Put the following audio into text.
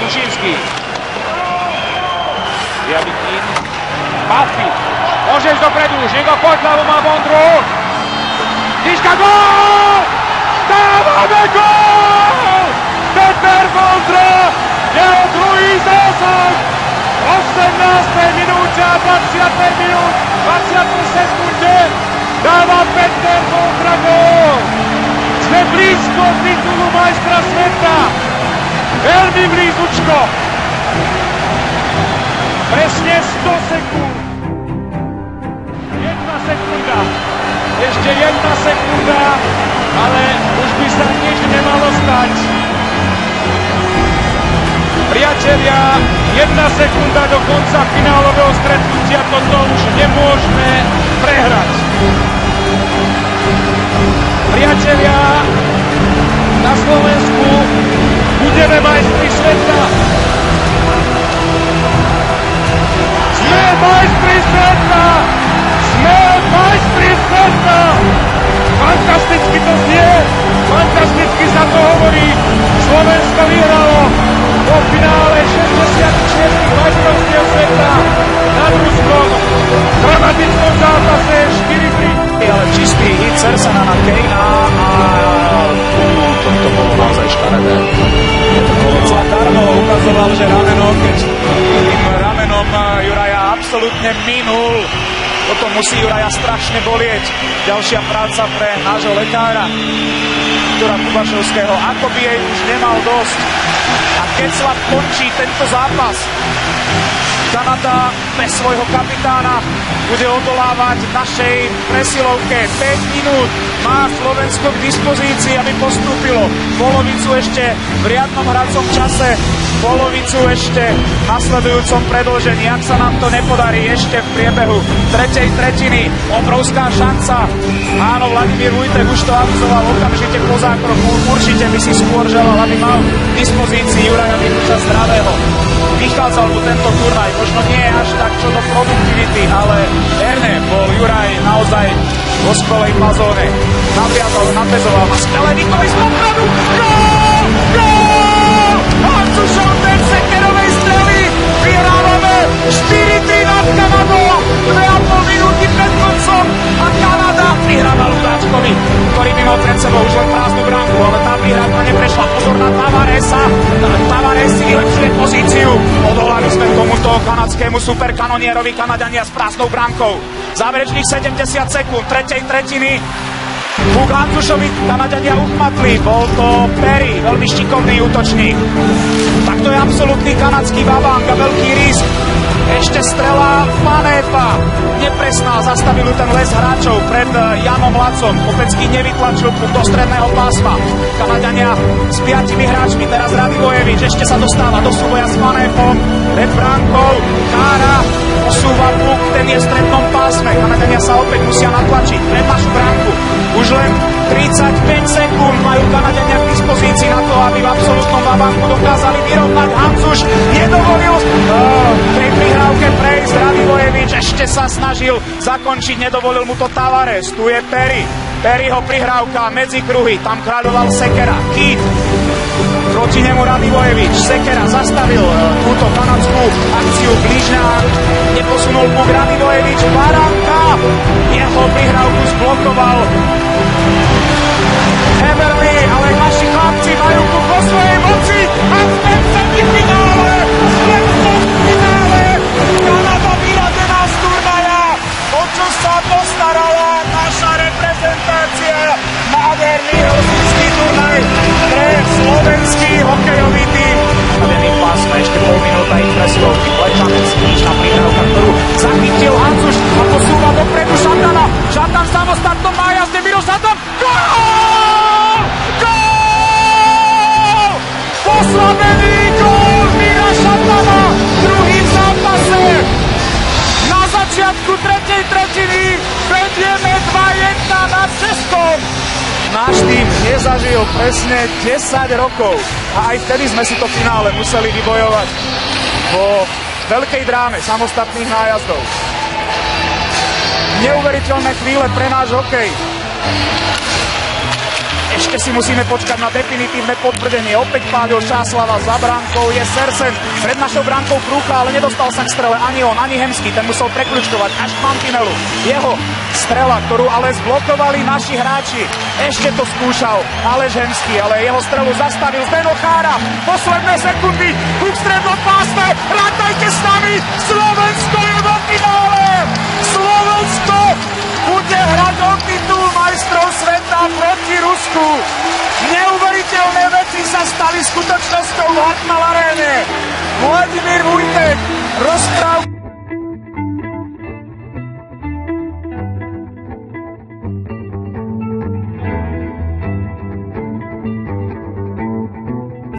Ušinský. Javitín. Papi. Môže ísť dopredu. Žigo pod hlavu má Vondru. Tyčka, gól! Dávame gól! Peter Vondra! Jeho druhý zásah! 18. minúte a 20. minút, 20. sekunde dáva Peter Vondra gól! Sme blízko titulu majstra sveta! Veľmi blízučko! Presne 100 sekúnd! 1 sekunda! Ešte 1 sekunda, ale už by sa nič nemalo stať. Priatelia, 1 sekunda do konca finálového stretnutia, toto už nemôžeme prehrať. Priatelia, na Slovensku budeme majstri sveta. Sme majstri sveta! Sme majstri sveta! Fantasticky to znie, fantasticky sa to hovorí. Slovensko vyhralo vo finále 64 majstrovstiev sveta nad Ruskom. V dramatickom zápase 4-3. Ale čistý hit Sersana na Kejna a to bolo naozaj škaredé. Tarmo ukazoval, že rameno, keď tým ramenom Juraja absolútne minul. Toto musí Juraja strašne bolieť. Ďalšia práca pre nášho lekára, Viktora Kubašovského. Ako by jej už nemal dosť. A keď sa končí tento zápas, Kanada bez svojho kapitána bude odolávať našej presilovke. 5 minút má Slovensko k dispozícii, aby postúpilo. Polovicu ešte v riadnom hracom čase, polovicu ešte v nasledujúcom predĺžení. Ak sa nám to nepodarí ešte v priebehu tretej tretiny, obrovská šanca. Áno, Vladimír Vujtek už to avizoval okamžite po zákroku. Určite by si skôr želal, aby mal k dispozícii Juraja Mikuša zdravého. Vychádzal mu tento turnaj, možno nie až tak čo do produktivity, ale verne bol Juraj naozaj vo skvelej fazóne. Naviazal, napezoval na skvelé výkony z pokladu. Gól! Gól! Hancušov ten sekerovej strely. Vyhrávame 4-3 nad Kanadou. 2,5 minúty pred koncom a Kanada vyhráva Ludáčkovi, ktorý by mal pred sebou už len prázdnu bránku, ale tá vyhrávka neprešla. Pozor na Tavaresa. Tavares si vylepšuje pozíciu. Odolali sme tomuto kanadskému superkanonierovi, Kanadania s prázdnou bránkou. Záverečných 70 sekúnd tretej tretiny. Buk Hancušovi Kanadania uchmatli. Bol to Perry, veľmi šikovný útočník. Tak to je absolútny kanadský babánk a veľký risk. Ešte strela Fanepa. Nepresná, zastavil ten les hráčov pred Janom Lacom. Opecký nevytlačil do stredného pásma. Kanadania s 5 hráčmi, teraz Radivojevič ešte sa dostáva do súboja s Fanepom. Pred bránkou Kára posúva Buk, ten je v strednom pásme. Kanadania sa opäť musia natlačiť pred našu bránku. Už len 35 sekúnd majú Kanadania k dispozícii na to, aby v absolútnom babánku dokázali vyrovnať. Hancuš nedovolil pri prihrávke prejsť. Radivojevič ešte sa snažil zakončiť, nedovolil mu to Tavares. Tu je Perry. Perryho prihrávka medzi kruhy, tam kráľoval Sekera. Keith, proti nemu Radivojevič. Sekera zastavil túto kanadskú akciu blížňák. Neposunul Buk, Radivojevič. Baranka jeho prihrávku zblokoval Eberle, ale naši chlapci majú tu vo svojej moci a v ten semifinále, Kanada vyradená z turnaja, o čo sa postarala naša reprezentácia. Nádherný hostinský turnaj pre slovenský hokejový tým. Stavený pásme, ešte pol minúta ich presilovky, Plečanec, ničná prihrávka, ktorú zachytil Hancuš a posúva dopredu Šatana. Šatan v samostatnom nájazde, Miroš Šatan. Gól! Gól! Poslavený gól Mira Šatana v druhým zápase. Na začiatku tretej tretiny vedieme 2-1 nad Českom. Náš tým nezažil presne 10 rokov a aj vtedy sme si to finále museli vybojovať vo veľkej dráme samostatných nájazdov. Neuveriteľné chvíle pre náš hokej. Ešte si musíme počkať na definitívne potvrdenie. Opäť pálil Šáslava, za bránkou je Sersen. Pred našou bránkou Krúcha, ale nedostal sa k strele ani on, ani Hemský. Ten musel prekľučkovať až k mantinelu. Jeho strela, ktorú ale zblokovali naši hráči. Ešte to skúšal Aleš Hemský, ale jeho strelu zastavil Zdeno Chára. Posledné sekundy, k strednom pásme. Rátajte s nami, Slovensko je vo finále! Slovensko bude hrať o titul majstrov sveta proti Rusku. Neuveriteľné veci sa stali skutočnosťou v Hartmann Aréne. Vladimír Vujtek rozprával